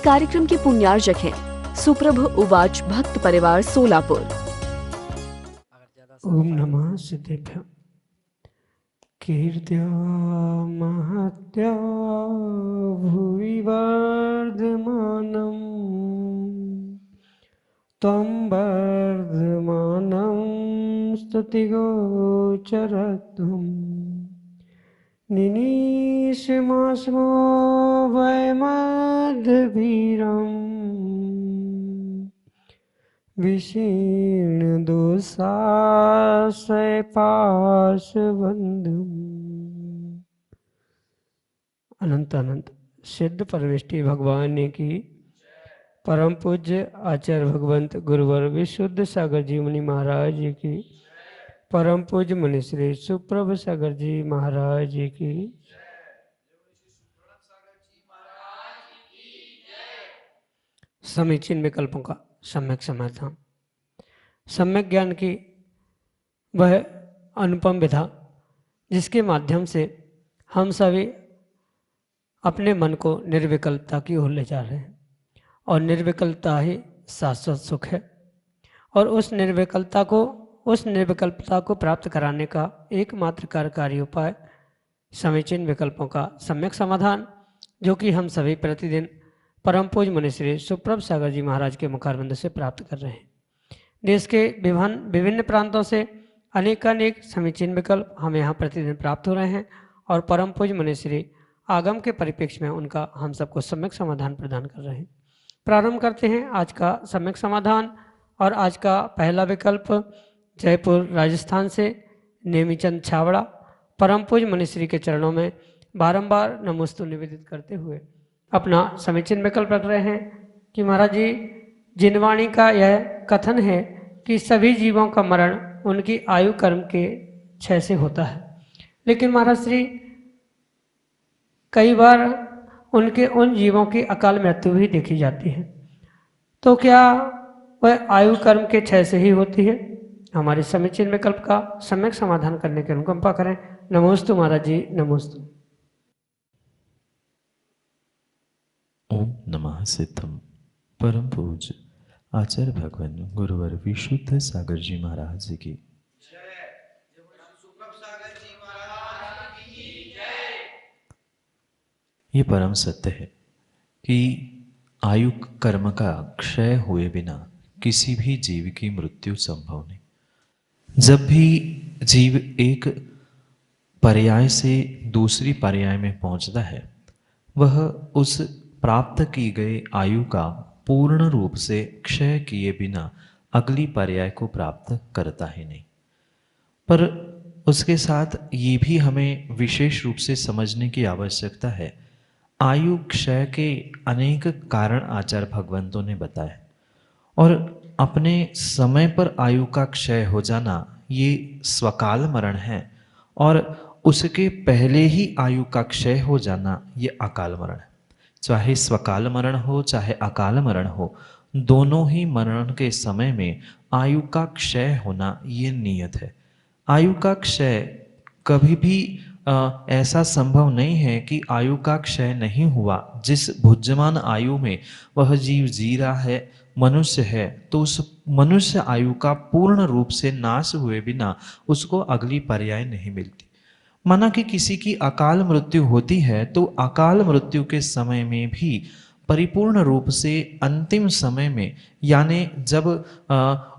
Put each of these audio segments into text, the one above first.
कार्यक्रम के पुण्यार्जक हैं सुप्रभ उवाच भक्त परिवार सोलापुर। ओम नमः सिद्धेभ्य। कीर्त्या महत्या भुवि वर्धमानं त्वं वर्धमानं स्तुतिगोचरत्वम् निनीशमास्मो वैमध्यवीरम् विशीर्ण दोषाश्रय पाशबन्धुम्। अनंत अनंत सिद्ध परमेष्टि भगवान की परम पूज्य आचार्य भगवंत गुरुवर विशुद्ध सागर जी मुनि महाराज जी की परम पूज्य मुनि श्री सुप्रभ सागर जी महाराज जी की समीचीन विकल्पों का सम्यक समाधान। सम्यक ज्ञान की वह अनुपम विधा जिसके माध्यम से हम सभी अपने मन को निर्विकल्पता की ओर ले जा रहे हैं और निर्विकल्पता ही शाश्वत सुख है। और उस निर्विकल्पता को प्राप्त कराने का एकमात्र कार्यकारी उपाय समीचीन विकल्पों का सम्यक समाधान, जो कि हम सभी प्रतिदिन परम पूज्य मुनि श्री सुप्रभ सागर जी महाराज के मुखारविंद से प्राप्त कर रहे हैं। देश के विभिन्न प्रांतों से अनेकानेक समीचीन विकल्प हमें यहाँ प्रतिदिन प्राप्त हो रहे हैं और परम पूज्य मुनि श्री आगम के परिप्रेक्ष्य में उनका हम सबको सम्यक समाधान प्रदान कर रहे हैं। प्रारंभ करते हैं आज का सम्यक समाधान। और आज का पहला विकल्प जयपुर राजस्थान से नेमीचंद छावड़ा परम पूज्य मुनि श्री के चरणों में बारंबार नमोस्तु निवेदित करते हुए अपना समीचीन विकल्प रख रहे हैं कि महाराज जी, जिनवाणी का यह कथन है कि सभी जीवों का मरण उनकी आयु कर्म के क्षय से होता है, लेकिन महाराज श्री कई बार उनके उन जीवों की अकाल मृत्यु भी देखी जाती है, तो क्या वह आयु कर्म के क्षय से ही होती है? हमारे समीचीन विकल्प का सम्यक समाधान करने की अनुकंपा करें। नमोस्तु महाराज जी, नमोस्तु। ओम नमः सिद्धम। परम पूज्य आचार्य भगवान गुरुवर विशुद्ध सागर जी महाराज जी की ये परम सत्य है कि आयु कर्म का क्षय हुए बिना किसी भी जीव की मृत्यु संभव नहीं। जब भी जीव एक पर्याय से दूसरी पर्याय में पहुंचता है, वह उस प्राप्त की गई आयु का पूर्ण रूप से क्षय किए बिना अगली पर्याय को प्राप्त करता ही नहीं। पर उसके साथ ये भी हमें विशेष रूप से समझने की आवश्यकता है, आयु क्षय के अनेक कारण आचार्य भगवंतों ने बताए और अपने समय पर आयु का क्षय हो जाना ये स्वकाल मरण है और उसके पहले ही आयु का क्षय हो जाना ये अकाल मरण है। चाहे स्वकाल मरण हो चाहे अकाल मरण हो, दोनों ही मरण के समय में आयु का क्षय होना ये नियत है। आयु का क्षय कभी भी ऐसा संभव नहीं है कि आयु का क्षय नहीं हुआ। जिस भुज्यमान आयु में वह जीव जी रहा है, मनुष्य है, तो उस मनुष्य आयु का पूर्ण रूप से नाश हुए बिना उसको अगली पर्याय नहीं मिलती। माना कि किसी की अकाल मृत्यु होती है तो अकाल मृत्यु के समय में भी परिपूर्ण रूप से अंतिम समय में, यानी जब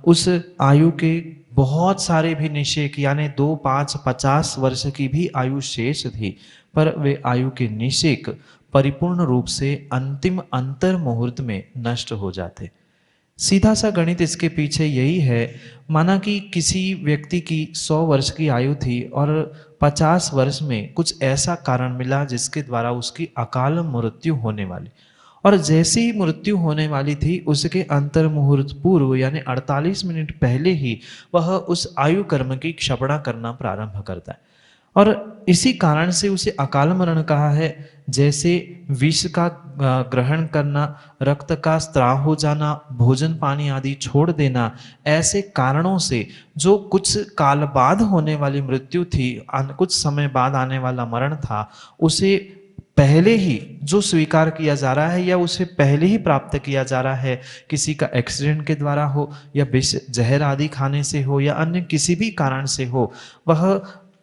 उस आयु के बहुत सारे भी निषेक यानी 2, 5, 50 वर्ष की भी आयु शेष थी, पर वे आयु के निषेक परिपूर्ण रूप से अंतिम अंतर मुहूर्त में नष्ट हो जाते। सीधा सा गणित इसके पीछे यही है। माना कि किसी व्यक्ति की 100 वर्ष की आयु थी और 50 वर्ष में कुछ ऐसा कारण मिला जिसके द्वारा उसकी अकाल मृत्यु होने वाली, और जैसी ही मृत्यु होने वाली थी उसके अंतर मुहूर्त पूर्व यानी 48 मिनट पहले ही वह उस आयु कर्म की क्षपणा करना प्रारंभ करता है और इसी कारण से उसे अकाल मरण कहा है। जैसे विष का ग्रहण करना, रक्त का स्त्राव हो जाना, भोजन पानी आदि छोड़ देना, ऐसे कारणों से जो कुछ काल बाद होने वाली मृत्यु थी, कुछ समय बाद आने वाला मरण था, उसे पहले ही जो स्वीकार किया जा रहा है या उसे पहले ही प्राप्त किया जा रहा है, किसी का एक्सीडेंट के द्वारा हो या विष जहर आदि खाने से हो या अन्य किसी भी कारण से हो, वह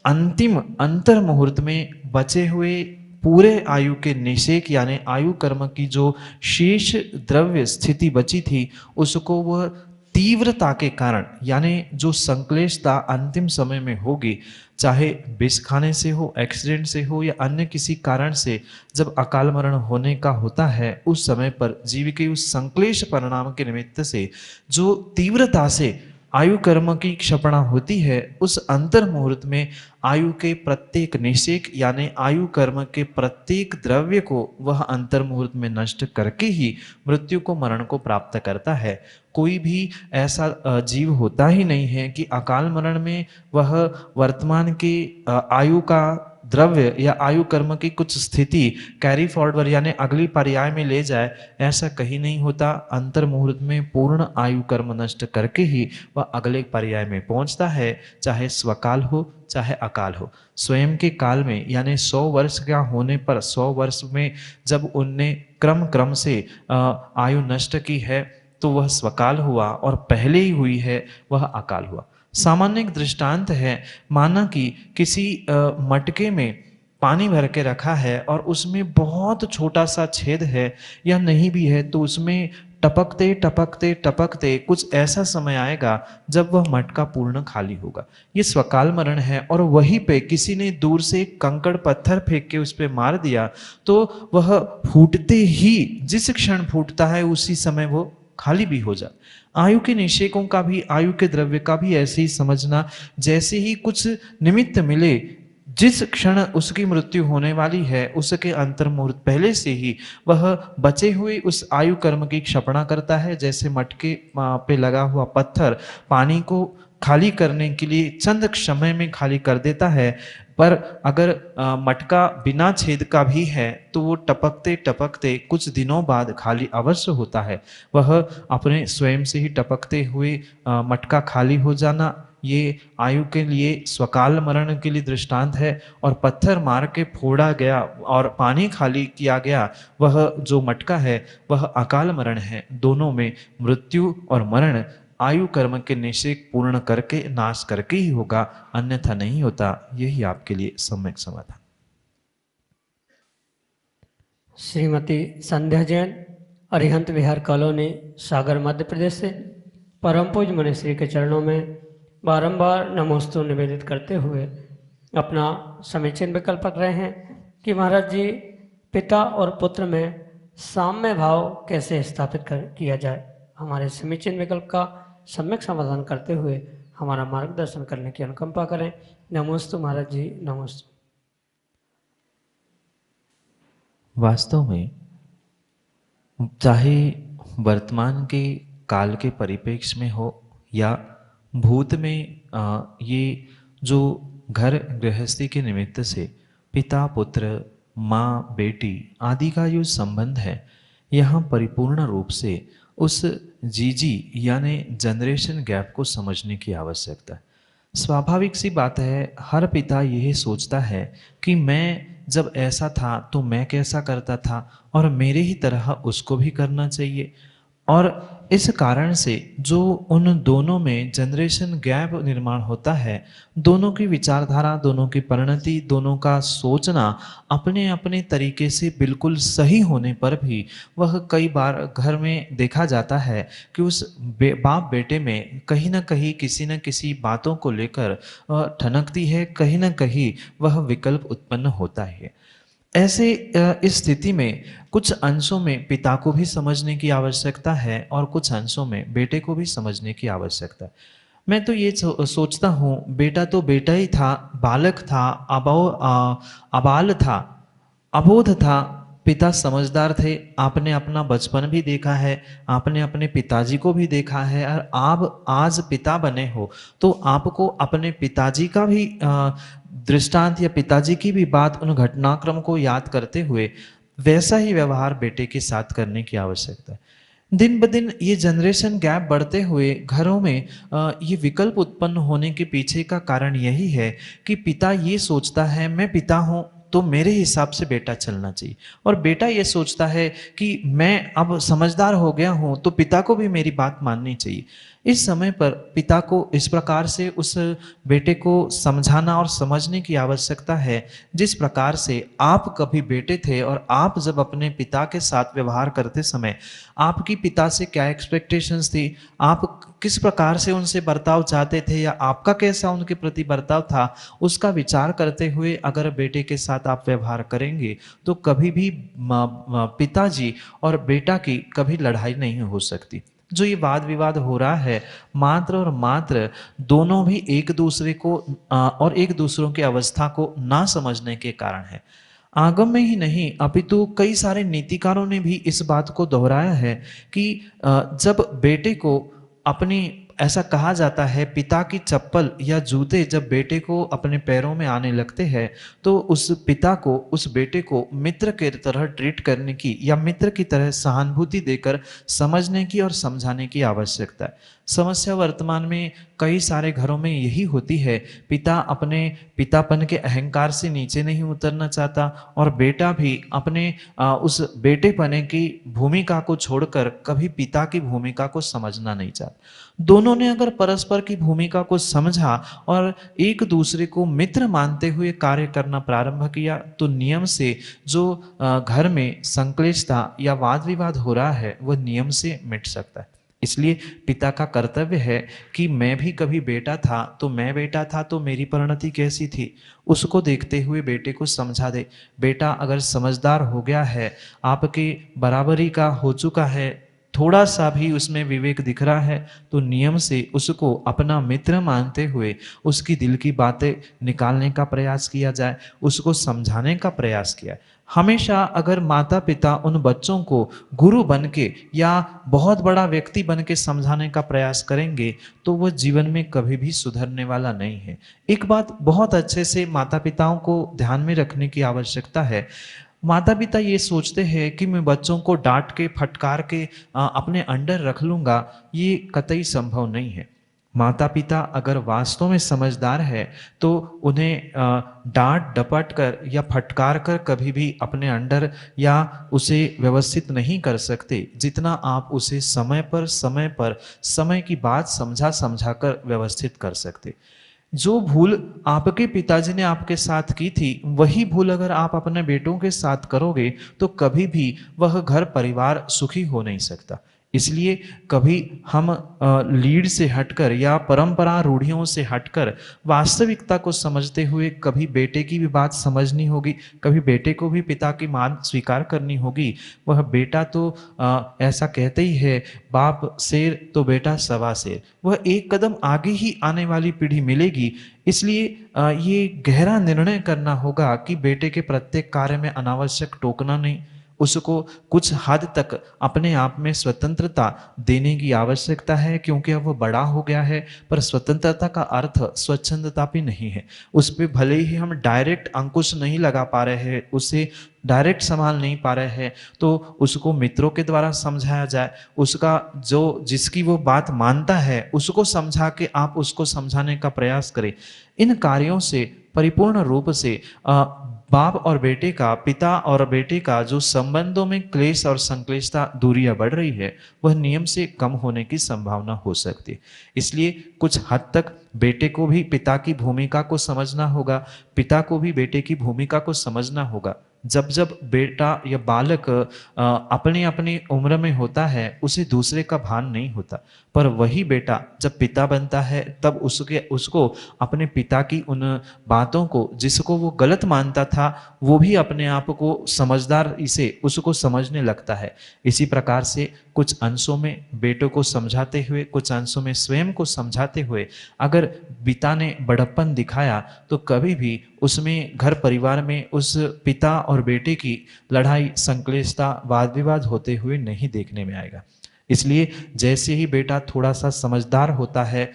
अंतिम अंतर मुहूर्त में बचे हुए पूरे आयु के निषेक यानी आयु कर्म की जो शेष द्रव्य स्थिति बची थी उसको वह तीव्रता के कारण यानी जो संक्लेशता अंतिम समय में होगी, चाहे विष खाने से हो, एक्सीडेंट से हो या अन्य किसी कारण से जब अकाल मरण होने का होता है, उस समय पर जीव के उस संक्लेश परिणाम के निमित्त से जो तीव्रता से आयु कर्म की क्षपणा होती है, उस अंतर मुहूर्त में आयु के प्रत्येक निषेक यानी आयु कर्म के प्रत्येक द्रव्य को वह अंतर मुहूर्त में नष्ट करके ही मृत्यु को मरण को प्राप्त करता है। कोई भी ऐसा जीव होता ही नहीं है कि अकाल मरण में वह वर्तमान की आयु का द्रव्य या आयु कर्म की कुछ स्थिति कैरी फॉरवर्ड यानी अगली पर्याय में ले जाए, ऐसा कहीं नहीं होता। अंतर मुहूर्त में पूर्ण आयु कर्म नष्ट करके ही वह अगले पर्याय में पहुंचता है, चाहे स्वकाल हो चाहे अकाल हो। स्वयं के काल में यानी 100 वर्ष का होने पर 100 वर्ष में जब उनने क्रम से आयु नष्ट की है तो वह स्वकाल हुआ, और पहले ही हुई है वह अकाल हुआ। सामान्य एक दृष्टांत है, माना कि किसी मटके में पानी भर के रखा है और उसमें बहुत छोटा सा छेद है या नहीं भी है, तो उसमें टपकते टपकते टपकते कुछ ऐसा समय आएगा जब वह मटका पूर्ण खाली होगा। ये स्वकाल मरण है। और वहीं पे किसी ने दूर से एक कंकड़ पत्थर फेंक के उस पे मार दिया तो वह फूटते ही जिस क्षण फूटता है उसी समय वो खाली भी हो जाए। आयु के निषेकों का भी, आयु के द्रव्य का भी ऐसे ही समझना, जैसे ही कुछ निमित्त मिले, जिस क्षण उसकी मृत्यु होने वाली है उसके अंतर मुहूर्त पहले से ही वह बचे हुए उस आयु कर्म की क्षपणा करता है। जैसे मटके पे लगा हुआ पत्थर पानी को खाली करने के लिए चंद समय में खाली कर देता है, पर अगर मटका बिना छेद का भी है तो वो टपकते टपकते कुछ दिनों बाद खाली अवश्य होता है। वह अपने स्वयं से ही टपकते हुए मटका खाली हो जाना, ये आयु के लिए स्वकाल मरण के लिए दृष्टांत है। और पत्थर मार के फोड़ा गया और पानी खाली किया गया वह जो मटका है वह अकाल मरण है। दोनों में मृत्यु और मरण आयु कर्म के निषेक पूर्ण करके नाश करके ही होगा, अन्यथा नहीं होता। यही आपके लिए सम्यक समाधान। श्रीमती संध्या जैन, अरिहंत विहार कॉलोनी, सागर, मध्य प्रदेश से परम पूज्य मुनिश्री के चरणों में बारंबार नमोस्तु निवेदित करते हुए अपना समीचीन विकल्प रख रहे हैं कि महाराज जी, पिता और पुत्र में साम्य भाव कैसे स्थापित किया जाए। हमारे समीचीन विकल्प का सम्यक समाधान करते हुए हमारा मार्गदर्शन करने की अनुकंपा करें। नमोस्तु महाराज जी, नमोस्तु। वास्तव में चाहे वर्तमान के काल के परिप्रेक्ष्य में हो या भूत में, ये जो घर गृहस्थी के निमित्त से पिता पुत्र, माँ बेटी आदि का जो संबंध है, यहाँ परिपूर्ण रूप से उस जीजी यानी जनरेशन गैप को समझने की आवश्यकता है। स्वाभाविक सी बात है, हर पिता यही सोचता है कि मैं जब ऐसा था तो मैं कैसा करता था और मेरे ही तरह उसको भी करना चाहिए। और इस कारण से जो उन दोनों में जनरेशन गैप निर्माण होता है, दोनों की विचारधारा, दोनों की परिणति, दोनों का सोचना अपने अपने तरीके से बिल्कुल सही होने पर भी वह कई बार घर में देखा जाता है कि उस बाप बेटे में कहीं ना कहीं किसी न किसी बातों को लेकर ठनकती है, कहीं ना कहीं वह विकल्प उत्पन्न होता है। ऐसे इस स्थिति में कुछ अंशों में पिता को भी समझने की आवश्यकता है और कुछ अंशों में बेटे को भी समझने की आवश्यकता है। मैं तो ये सोचता हूँ, बेटा तो बेटा ही था, बालक था, अबाल था, अबोध था, पिता समझदार थे। आपने अपना बचपन भी देखा है, आपने अपने पिताजी को भी देखा है, और आप आज पिता बने हो तो आपको अपने पिताजी का भी दृष्टांत या पिताजी की भी बात, उन घटनाक्रम को याद करते हुए वैसा ही व्यवहार बेटे के साथ करने की आवश्यकता है। दिन ब दिन ये जनरेशन गैप बढ़ते हुए घरों में ये विकल्प उत्पन्न होने के पीछे का कारण यही है कि पिता ये सोचता है मैं पिता हूँ तो मेरे हिसाब से बेटा चलना चाहिए। और बेटा ये सोचता है कि मैं अब समझदार हो गया हूं तो पिता को भी मेरी बात माननी चाहिए। इस समय पर पिता को इस प्रकार से उस बेटे को समझाना और समझने की आवश्यकता है, जिस प्रकार से आप कभी बेटे थे और आप जब अपने पिता के साथ व्यवहार करते समय आपकी पिता से क्या एक्सपेक्टेशंस थी, आप किस प्रकार से उनसे बर्ताव चाहते थे या आपका कैसा उनके प्रति बर्ताव था, उसका विचार करते हुए अगर बेटे के साथ आप व्यवहार करेंगे तो कभी भी पिताजी और बेटा की कभी लड़ाई नहीं हो सकती। जो ये वाद विवाद हो रहा है मात्र और मात्र दोनों भी एक दूसरे को और एक दूसरों की अवस्था को ना समझने के कारण है। आगम में ही नहीं अपितु कई सारे नीतिकारों ने भी इस बात को दोहराया है कि जब बेटे को अपनी, ऐसा कहा जाता है, पिता की चप्पल या जूते जब बेटे को अपने पैरों में आने लगते हैं तो उस पिता को उस बेटे को मित्र के तरह ट्रीट करने की या मित्र की तरह सहानुभूति देकर समझने की और समझाने की आवश्यकता है। समस्या वर्तमान में कई सारे घरों में यही होती है, पिता अपने पितापन के अहंकार से नीचे नहीं उतरना चाहता और बेटा भी अपने उस बेटेपने की भूमिका को छोड़कर कभी पिता की भूमिका को समझना नहीं चाहता। दोनों ने अगर परस्पर की भूमिका को समझा और एक दूसरे को मित्र मानते हुए कार्य करना प्रारंभ किया तो नियम से जो घर में संक्लेशता या वाद विवाद हो रहा है वह नियम से मिट सकता है। इसलिए पिता का कर्तव्य है कि मैं भी कभी बेटा था तो मेरी परिणति कैसी थी उसको देखते हुए बेटे को समझा दे। बेटा अगर समझदार हो गया है, आपके बराबरी का हो चुका है, थोड़ा सा भी उसमें विवेक दिख रहा है तो नियम से उसको अपना मित्र मानते हुए उसकी दिल की बातें निकालने का प्रयास किया जाए, उसको समझाने का प्रयास किया। हमेशा अगर माता पिता उन बच्चों को गुरु बन के या बहुत बड़ा व्यक्ति बन के समझाने का प्रयास करेंगे तो वह जीवन में कभी भी सुधरने वाला नहीं है। एक बात बहुत अच्छे से माता पिताओं को ध्यान में रखने की आवश्यकता है। माता पिता ये सोचते हैं कि मैं बच्चों को डांट के फटकार के अपने अंडर रख लूंगा, ये कतई संभव नहीं है। माता पिता अगर वास्तव में समझदार है तो उन्हें डांट डपट कर या फटकार कर कभी भी अपने अंडर या उसे व्यवस्थित नहीं कर सकते, जितना आप उसे समय की बात समझा कर व्यवस्थित कर सकते। जो भूल आपके पिताजी ने आपके साथ की थी वही भूल अगर आप अपने बेटों के साथ करोगे तो कभी भी वह घर परिवार सुखी हो नहीं सकता। इसलिए कभी हम लीड से हटकर या परंपरा रूढ़ियों से हटकर वास्तविकता को समझते हुए कभी बेटे की भी बात समझनी होगी, कभी बेटे को भी पिता की मान स्वीकार करनी होगी। वह बेटा तो ऐसा कहते ही है, बाप शेर तो बेटा सवा शेर, वह एक कदम आगे ही आने वाली पीढ़ी मिलेगी। इसलिए ये गहरा निर्णय करना होगा कि बेटे के प्रत्येक कार्य में अनावश्यक टोकना नहीं, उसको कुछ हद तक अपने आप में स्वतंत्रता देने की आवश्यकता है क्योंकि अब वो बड़ा हो गया है। पर स्वतंत्रता का अर्थ स्वच्छंदता भी नहीं है। उस पर भले ही हम डायरेक्ट अंकुश नहीं लगा पा रहे हैं, उसे डायरेक्ट संभाल नहीं पा रहे हैं, तो उसको मित्रों के द्वारा समझाया जाए। उसका जिसकी वो बात मानता है उसको समझा के आप उसको समझाने का प्रयास करें। इन कार्यों से परिपूर्ण रूप से बाप और बेटे का, पिता और बेटे का जो संबंधों में क्लेश और संक्लेशता दूरियां बढ़ रही है वह नियम से कम होने की संभावना हो सकती है। इसलिए कुछ हद तक बेटे को भी पिता की भूमिका को समझना होगा, पिता को भी बेटे की भूमिका को समझना होगा। जब जब बेटा या बालक अपनी अपनी उम्र में होता है उसे दूसरे का भान नहीं होता, पर वही बेटा जब पिता बनता है तब उसको अपने पिता की उन बातों को जिसको वो गलत मानता था वो भी अपने आप को समझदार इसे उसको समझने लगता है। इसी प्रकार से कुछ अंशों में बेटों को समझाते हुए, कुछ अंशों में स्वयं को समझाते हुए अगर पिता ने बड़प्पन दिखाया तो कभी भी उसमें घर परिवार में उस पिता और बेटे की लड़ाई, संक्लेशता, वाद विवाद होते हुए नहीं देखने में आएगा। इसलिए जैसे ही बेटा थोड़ा सा समझदार होता है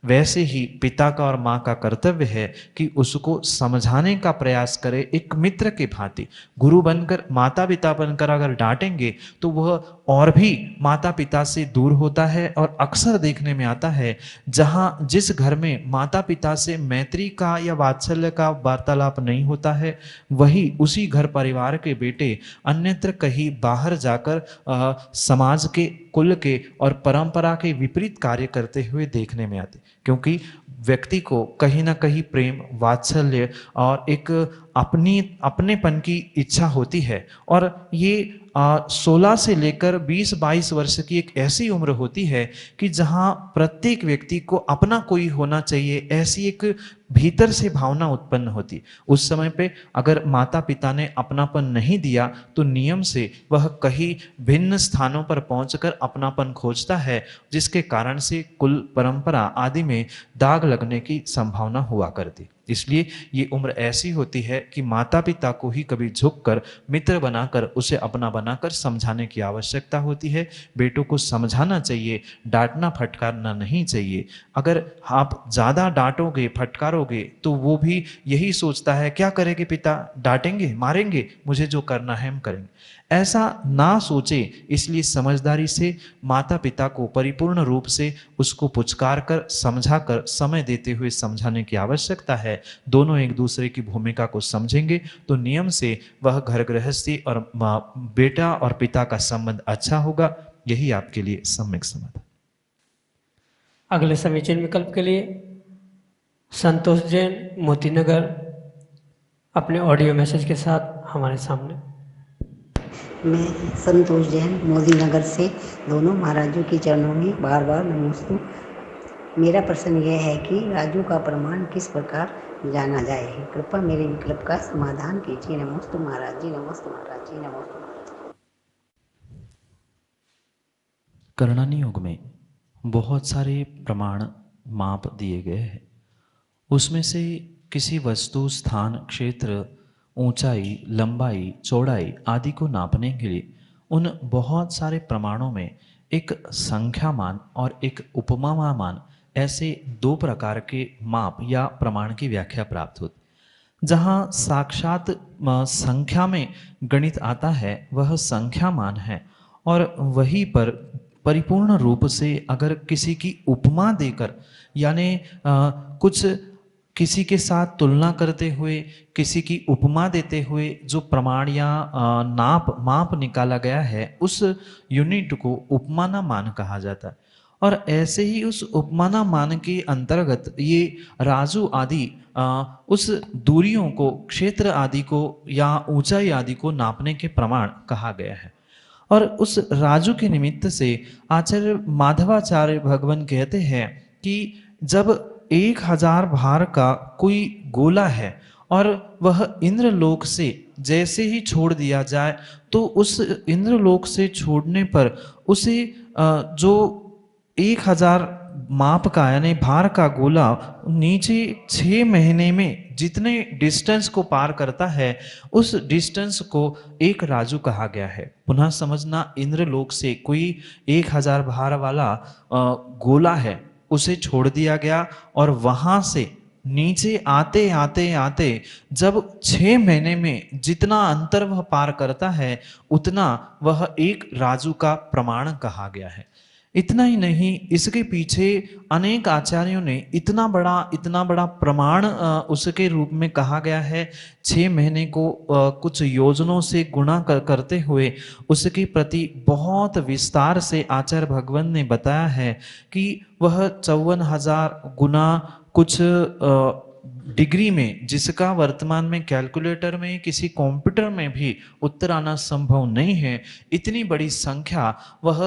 वैसे ही पिता का और माँ का कर्तव्य है कि उसको समझाने का प्रयास करे। एक मित्र के भांति गुरु बनकर, माता पिता बनकर अगर डांटेंगे तो वह और भी माता पिता से दूर होता है। और अक्सर देखने में आता है जहाँ जिस घर में माता पिता से मैत्री का या वात्सल्य का वार्तालाप नहीं होता है, वही उसी घर परिवार के बेटे अन्यत्र कहीं बाहर जाकर समाज के, कुल के और परंपरा के विपरीत कार्य करते हुए देखने में आते। क्योंकि व्यक्ति को कहीं ना कहीं प्रेम, वात्सल्य और एक अपनेपन की इच्छा होती है। और ये 16 से लेकर 20-22 वर्ष की एक ऐसी उम्र होती है कि जहां प्रत्येक व्यक्ति को अपना कोई होना चाहिए, ऐसी एक भीतर से भावना उत्पन्न होती। उस समय पे अगर माता पिता ने अपनापन नहीं दिया तो नियम से वह कहीं भिन्न स्थानों पर पहुंचकर अपनापन खोजता है, जिसके कारण से कुल, परंपरा आदि में दाग लगने की संभावना हुआ करती। इसलिए ये उम्र ऐसी होती है कि माता पिता को ही कभी झुककर, मित्र बनाकर, उसे अपना बनाकर समझाने की आवश्यकता होती है। बेटों को समझाना चाहिए, डांटना फटकारना नहीं चाहिए। अगर आप ज़्यादा डांटोगे, फटकारोगे तो वो भी यही सोचता है, क्या करेंगे पिता, डांटेंगे, मारेंगे, मुझे जो करना है हम करेंगे। ऐसा ना सोचे, इसलिए समझदारी से माता पिता को परिपूर्ण रूप से उसको पुचकार कर, समझा कर, समय देते हुए समझाने की आवश्यकता है। दोनों एक दूसरे की भूमिका को समझेंगे तो नियम से वह घर गृहस्थी और बेटा और पिता का संबंध अच्छा होगा। यही आपके लिए सम्यक समाधान। अगले समीचीन विकल्प के लिए संतोष जैन, मोतीनगर, अपने ऑडियो मैसेज के साथ हमारे सामने। मैं संतोष जैन, मोदीनगर से दोनों महाराजों के चरणों में बार बार नमोस्तु। मेरा प्रश्न यह है कि राजू का प्रमाण किस प्रकार जाना जाए। कृपया मेरे विकल्प का समाधान कीजिए। नमोस्तु महाराज जी, नमोस्तु महाराज जी, नमोस्तु महाराज। करणानी योग में बहुत सारे प्रमाण माप दिए गए हैं। उसमें से किसी वस्तु, स्थान, क्षेत्र, ऊंचाई, लंबाई, चौड़ाई आदि को नापने के लिए उन बहुत सारे प्रमाणों में एक संख्या मान और एक उपमा मान, ऐसे दो प्रकार के माप या प्रमाण की व्याख्या प्राप्त होती। जहाँ साक्षात संख्या में गणित आता है वह संख्या मान है, और वहीं पर परिपूर्ण रूप से अगर किसी की उपमा देकर, यानी कुछ किसी के साथ तुलना करते हुए, किसी की उपमा देते हुए जो प्रमाण या माप निकाला गया है, उस यूनिट को उपमाना मान कहा जाता है। और ऐसे ही उस उपमाना मान के अंतर्गत ये राजू आदि उस दूरियों को, क्षेत्र आदि को या ऊंचाई आदि को नापने के प्रमाण कहा गया है। और उस राजू के निमित्त से आचार्य माधवाचार्य भगवान कहते हैं कि जब 1000 भार का कोई गोला है और वह इंद्रलोक से जैसे ही छोड़ दिया जाए तो उस इंद्रलोक से छोड़ने पर उसे जो 1000 माप का यानी भार का गोला नीचे 6 महीने में जितने डिस्टेंस को पार करता है, उस डिस्टेंस को एक राजू कहा गया है। पुनः समझना, इंद्रलोक से कोई 1000 भार वाला गोला है, उसे छोड़ दिया गया और वहां से नीचे आते आते आते जब 6 महीने में जितना अंतर वह पार करता है, उतना वह एक राजू का प्रमाण कहा गया है। इतना ही नहीं, इसके पीछे अनेक आचार्यों ने इतना बड़ा प्रमाण उसके रूप में कहा गया है। 6 महीने को कुछ योजनों से गुणा करते हुए उसके प्रति बहुत विस्तार से आचार्य भगवान ने बताया है कि वह 54,000 गुना कुछ डिग्री में, जिसका वर्तमान में कैलकुलेटर में, किसी कंप्यूटर में भी उत्तर आना संभव नहीं है, इतनी बड़ी संख्या वह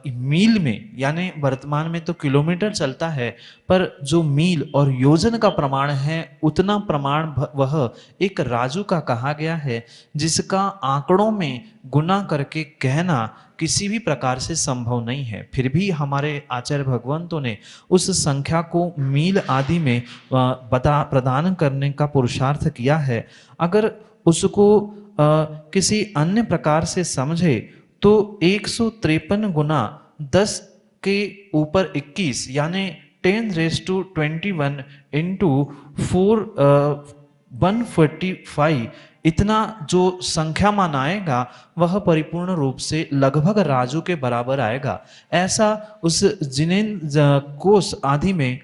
मील में, यानी वर्तमान में तो किलोमीटर चलता है, पर जो मील और योजन का प्रमाण है उतना प्रमाण वह एक राजू का कहा गया है, जिसका आंकड़ों में गुना करके कहना किसी भी प्रकार से संभव नहीं है। फिर भी हमारे आचार्य भगवंतों ने उस संख्या को मील आदि में प्रदान करने का पुरुषार्थ किया है। अगर उसको किसी अन्य प्रकार से समझे तो 153 गुना 10 के ऊपर 21 यानी 10⁻21 इंटू 4 145 इतना जो संख्या मान आएगा वह परिपूर्ण रूप से लगभग राजू के बराबर आएगा। ऐसा उस जिनेन्द्र कोश आदि में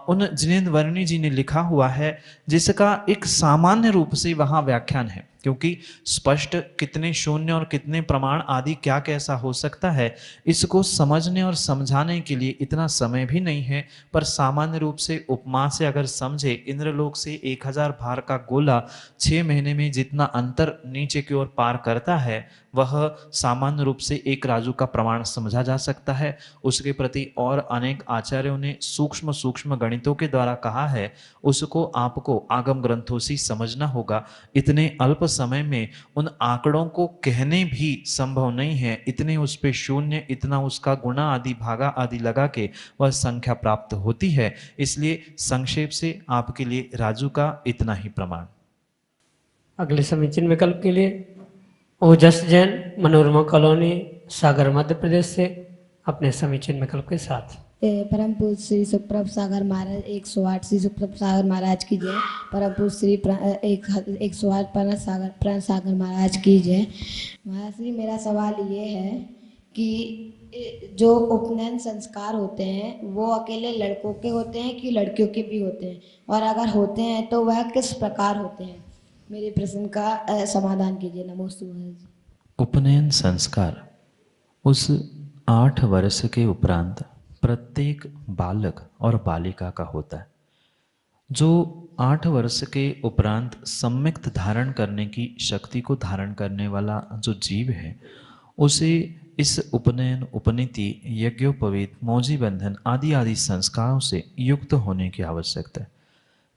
उन जिनेन्द्र वर्णी जी ने लिखा हुआ है, जिसका एक सामान्य रूप से वहां व्याख्यान है, क्योंकि स्पष्ट कितने शून्य और कितने प्रमाण आदि क्या कैसा हो सकता है इसको समझने और समझाने के लिए इतना समय भी नहीं है। पर सामान्य रूप से उपमा से अगर समझे, इंद्रलोक से 1000 भार का गोला 6 महीने में जितना अंतर नीचे की ओर पार करता है वह सामान्य रूप से एक राजू का प्रमाण समझा जा सकता है। उसके प्रति और अनेक आचार्यों ने सूक्ष्म सूक्ष्म गणितों के द्वारा कहा है, उसको आपको आगम ग्रंथों से समझना होगा। इतने अल्प समय में उन आंकड़ों को कहने भी संभव नहीं है। इतने उस पे शून्य, इतना उसका गुणा आदि भागा आदि लगा के वह संख्या प्राप्त होती है। इसलिए संक्षेप से आपके लिए राजू का इतना ही प्रमाण। अगले समीचीन विकल्प के लिए ओजस जैन, मनोरमा कॉलोनी, सागर, मध्य प्रदेश से अपने समीचीन विकल्प के साथ। परम पूज्य श्री सुप्रभ सागर महाराज 108 श्री सुप्रभ सागर महाराज की जय। परम पूज्य श्री 108 प्रण सागर महाराज की जय। महाराज श्री, मेरा सवाल ये है कि जो उपनयन संस्कार होते हैं वो अकेले लड़कों के होते हैं कि लड़कियों के भी होते हैं, और अगर होते हैं तो वह किस प्रकार होते हैं? मेरे प्रश्न का समाधान कीजिए। नमोस्तु महाराज। उपनयन संस्कार उस 8 वर्ष के उपरांत प्रत्येक बालक और बालिका का होता है। जो 8 वर्ष के उपरांत सम्यक्त धारण करने की शक्ति को धारण करने वाला जो जीव है, उसे इस उपनयन, उपनीति, यज्ञोपवीत, मौजी बंधन आदि आदि संस्कारों से युक्त होने की आवश्यकता है।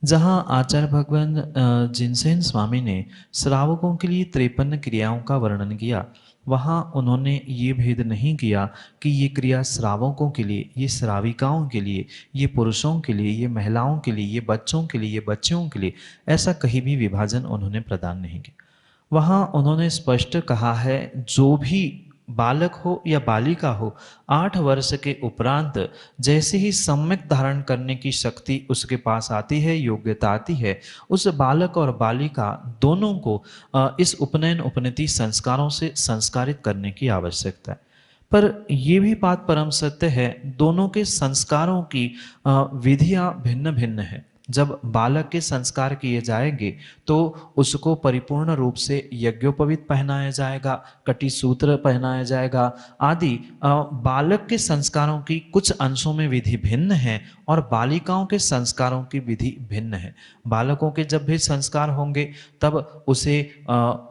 जहाँ आचार्य भगवान जिनसेन स्वामी ने श्रावकों के लिए 53 क्रियाओं का वर्णन किया, वहाँ उन्होंने ये भेद नहीं किया कि ये क्रिया श्रावकों के लिए, ये श्राविकाओं के लिए, ये पुरुषों के लिए, ये महिलाओं के लिए, ये बच्चों के लिए, ये बच्चियों के लिए, ऐसा कहीं भी विभाजन उन्होंने प्रदान नहीं किया। वहाँ उन्होंने स्पष्ट कहा है, जो भी बालक हो या बालिका हो, 8 वर्ष के उपरांत जैसे ही सम्यक धारण करने की शक्ति उसके पास आती है, योग्यता आती है, उस बालक और बालिका दोनों को इस उपनयन उपनीति संस्कारों से संस्कारित करने की आवश्यकता है। पर यह भी बात परम सत्य है, दोनों के संस्कारों की विधियां भिन्न भिन्न है। जब बालक के संस्कार किए जाएंगे तो उसको परिपूर्ण रूप से यज्ञोपवीत पहनाया जाएगा, कटी सूत्र पहनाया जाएगा आदि। बालक के संस्कारों की कुछ अंशों में विधि भिन्न है और बालिकाओं के संस्कारों की विधि भिन्न है। बालकों के जब भी संस्कार होंगे तब उसे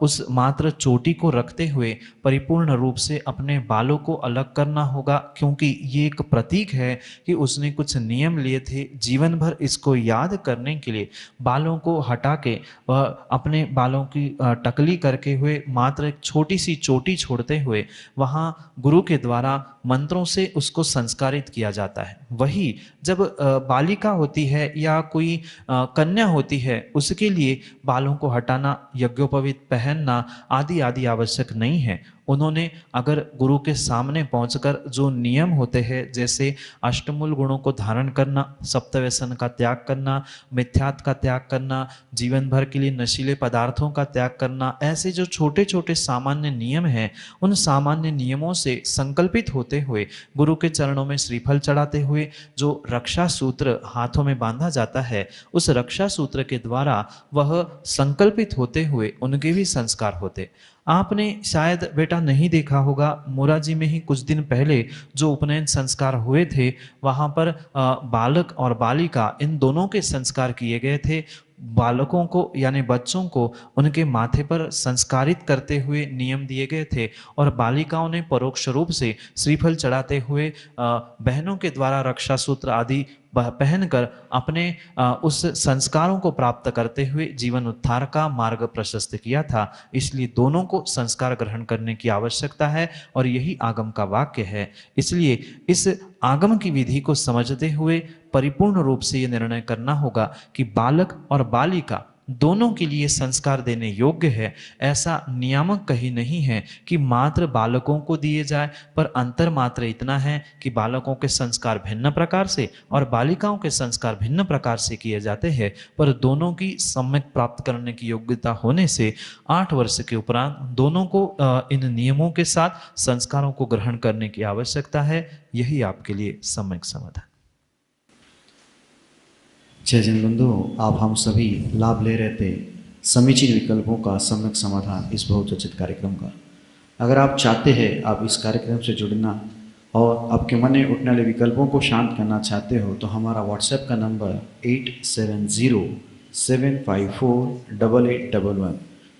उस मात्र चोटी को रखते हुए परिपूर्ण रूप से अपने बालों को अलग करना होगा, क्योंकि ये एक प्रतीक है कि उसने कुछ नियम लिए थे। जीवन भर इसको याद करने के लिए बालों को हटा के वह अपने बालों की टकली करके हुए मात्र एक छोटी सी चोटी छोड़ते हुए वहां गुरु के द्वारा मंत्रों से उसको संस्कारित किया जाता है। वही जब बालिका होती है या कोई कन्या होती है, उसके लिए बालों को हटाना, यज्ञोपवीत पहनना आदि आदि आवश्यक नहीं है। उन्होंने अगर गुरु के सामने पहुंचकर जो नियम होते हैं, जैसे अष्टमूल गुणों को धारण करना, सप्तव्यसन का त्याग करना, मिथ्यात्व का त्याग करना, जीवन भर के लिए नशीले पदार्थों का त्याग करना, ऐसे जो छोटे छोटे सामान्य नियम हैं, उन सामान्य नियमों से संकल्पित होते हुए गुरु के चरणों में श्रीफल चढ़ाते हुए जो रक्षा सूत्र हाथों में बांधा जाता है, उस रक्षा सूत्र के द्वारा वह संकल्पित होते हुए उनके भी संस्कार होते। आपने शायद बेटा नहीं देखा होगा, मोराजी में ही कुछ दिन पहले जो उपनयन संस्कार हुए थे, वहाँ पर बालक और बालिका इन दोनों के संस्कार किए गए थे। बालकों को यानी बच्चों को उनके माथे पर संस्कारित करते हुए नियम दिए गए थे और बालिकाओं ने परोक्ष रूप से श्रीफल चढ़ाते हुए बहनों के द्वारा रक्षा सूत्र आदि पहनकर अपने उस संस्कारों को प्राप्त करते हुए जीवन उद्धार का मार्ग प्रशस्त किया था। इसलिए दोनों को संस्कार ग्रहण करने की आवश्यकता है और यही आगम का वाक्य है। इसलिए इस आगम की विधि को समझते हुए परिपूर्ण रूप से ये निर्णय करना होगा कि बालक और बालिका दोनों के लिए संस्कार देने योग्य है, ऐसा नियामक कहीं नहीं है कि मात्र बालकों को दिए जाए, पर अंतर मात्र इतना है कि बालकों के संस्कार भिन्न प्रकार से और बालिकाओं के संस्कार भिन्न प्रकार से किए जाते हैं, पर दोनों की सम्यक प्राप्त करने की योग्यता होने से 8 वर्ष के उपरांत दोनों को इन नियमों के साथ संस्कारों को ग्रहण करने की आवश्यकता है। यही आपके लिए सम्यक समाधान। जय जन बंधु, आप हम सभी लाभ ले रहे थे समीचीन विकल्पों का सम्यक समाधान इस बहुचर्चित कार्यक्रम का। अगर आप चाहते हैं आप इस कार्यक्रम से जुड़ना और आपके मन में उठने वाले विकल्पों को शांत करना चाहते हो तो हमारा व्हाट्सएप का नंबर 8707548811।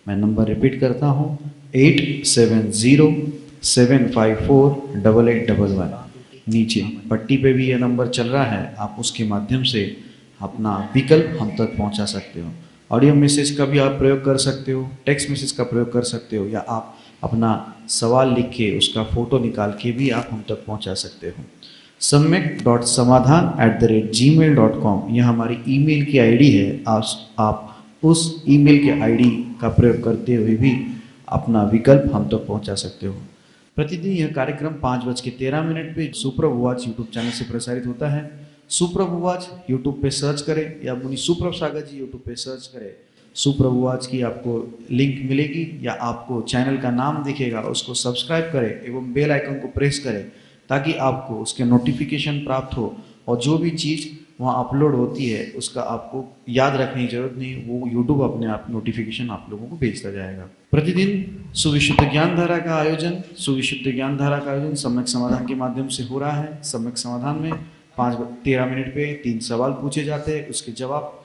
मैं नंबर रिपीट करता हूँ 8707548811। नीचे पट्टी पे भी यह नंबर चल रहा है, आप उसके माध्यम से अपना विकल्प हम तक पहुंचा सकते हो। ऑडियो मैसेज का भी आप प्रयोग कर सकते हो, टेक्स्ट मैसेज का प्रयोग कर सकते हो, या आप अपना सवाल लिख के उसका फ़ोटो निकाल के भी आप हम तक पहुंचा सकते हो। samyak.samadhan@gmail.com यह हमारी ईमेल की आईडी है। आप उस ईमेल के आईडी का प्रयोग करते हुए भी अपना विकल्प हम तक पहुंचा सकते हो। प्रतिदिन यह कार्यक्रम 5:13 पे सुप्रभ उवाच यूट्यूब चैनल से प्रसारित होता है। सुप्रभ उवाच यूट्यूब पे सर्च करें या मुनि सुप्रभ सागर जी यूट्यूब पे सर्च करें। सुप्रभ उवाच की आपको लिंक मिलेगी या आपको चैनल का नाम दिखेगा, उसको सब्सक्राइब करें एवं बेल आइकन को प्रेस करें ताकि आपको उसके नोटिफिकेशन प्राप्त हो, और जो भी चीज़ वहाँ अपलोड होती है उसका आपको याद रखने की जरूरत नहीं, वो यूट्यूब अपने आप नोटिफिकेशन आप लोगों को भेजता जाएगा। प्रतिदिन सुविशुद्ध ज्ञान धारा का आयोजन सम्यक समाधान के माध्यम से हो रहा है। सम्यक समाधान में 5:13 पे 3 सवाल पूछे जाते हैं, उसके जवाब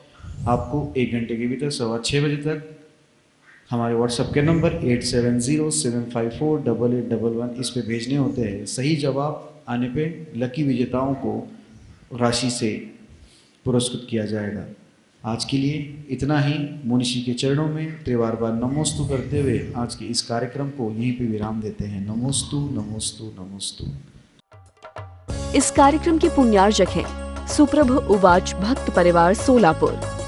आपको 1 घंटे के भीतर 6:15 बजे तक हमारे व्हाट्सएप के नंबर 8707548811 इस पे भेजने होते हैं। सही जवाब आने पे लकी विजेताओं को राशि से पुरस्कृत किया जाएगा। आज के लिए इतना ही। मुनिषी के चरणों में त्रिवार बार नमोस्तु करते हुए आज के इस कार्यक्रम को यहीं पे विराम देते हैं। नमोस्तु नमोस्तु नमोस्तु। इस कार्यक्रम के पुण्यार्जक हैं सुप्रभ उवाच भक्त परिवार सोलापुर।